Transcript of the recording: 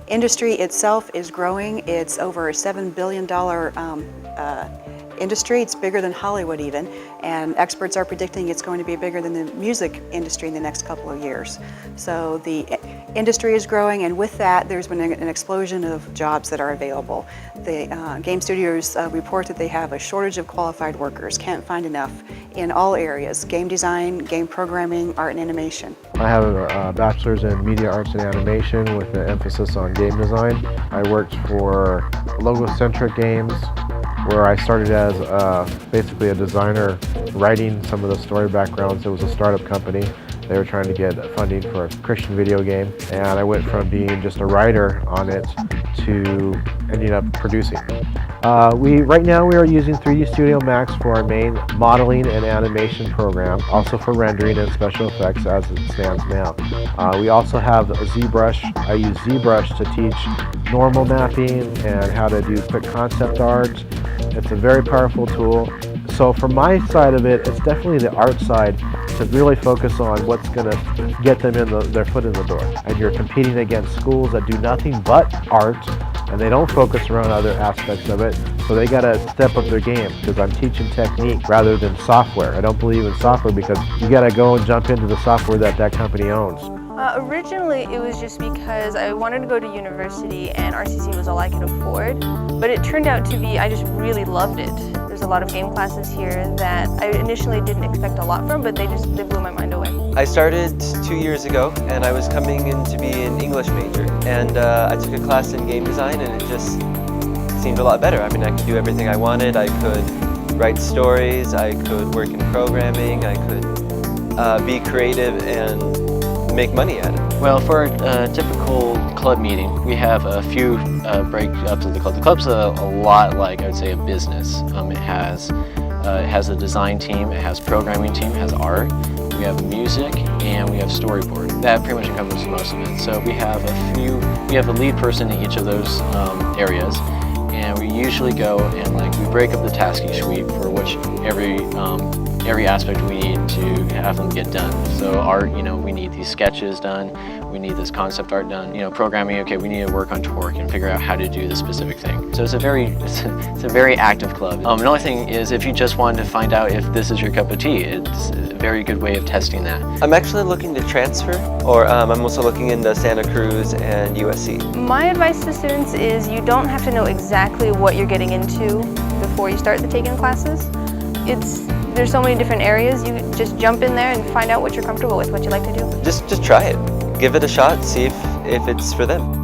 industry itself is growing. It's over a $7 billion industry. It's bigger than Hollywood even, and experts are predicting it's going to be bigger than the music industry in the next couple of years. So the industry is growing, and with that there's been an explosion of jobs that are available. The game studios report that they have a shortage of qualified workers, can't find enough in all areas: game design, game programming, art and animation. I have a bachelor's in media arts and animation with an emphasis on game design. I worked for logo-centric games, where I started as basically a designer, writing some of the story backgrounds. It was a startup company. They were trying to get funding for a Christian video game, and I went from being just a writer on it to ending up producing. Right now we are using 3D Studio Max for our main modeling and animation program, also for rendering and special effects as it stands now. We also have ZBrush. I use ZBrush to teach normal mapping and how to do quick concept art. It's a very powerful tool. So from my side of it, it's definitely the art side, to really focus on what's going to get them their foot in the door. And you're competing against schools that do nothing but art, and they don't focus around other aspects of it. So they got to step up their game, because I'm teaching technique rather than software. I don't believe in software because you got to go and jump into the software that company owns. Originally, it was just because I wanted to go to university and RCC was all I could afford, but it turned out to be, I just really loved it. There's a lot of game classes here that I initially didn't expect a lot from, but they blew my mind away. I started 2 years ago, and I was coming in to be an English major, and I took a class in game design, and it just seemed a lot better. I mean, I could do everything I wanted. I could write stories, I could work in programming, I could be creative and make money at it. Well, for a typical club meeting, we have a few breakups of the club. The club's a lot like, I would say, a business. It has a design team, it has programming team, it has art, we have music, and we have storyboard. That pretty much encompasses most of it. So we have a lead person in each of those areas, and we usually go and we break up the task each week for which every aspect we need to have them get done. So art, we need these sketches done, we need this concept art done. Programming, okay, we need to work on torque and figure out how to do the specific thing. So it's a very active club. The only thing is, if you just wanted to find out if this is your cup of tea, it's a very good way of testing that. I'm actually looking to transfer, or I'm also looking into Santa Cruz and USC. My advice to students is you don't have to know exactly what you're getting into before you start the taking classes. There's so many different areas. You just jump in there and find out what you're comfortable with, what you like to do. Just try it. Give it a shot, see if it's for them.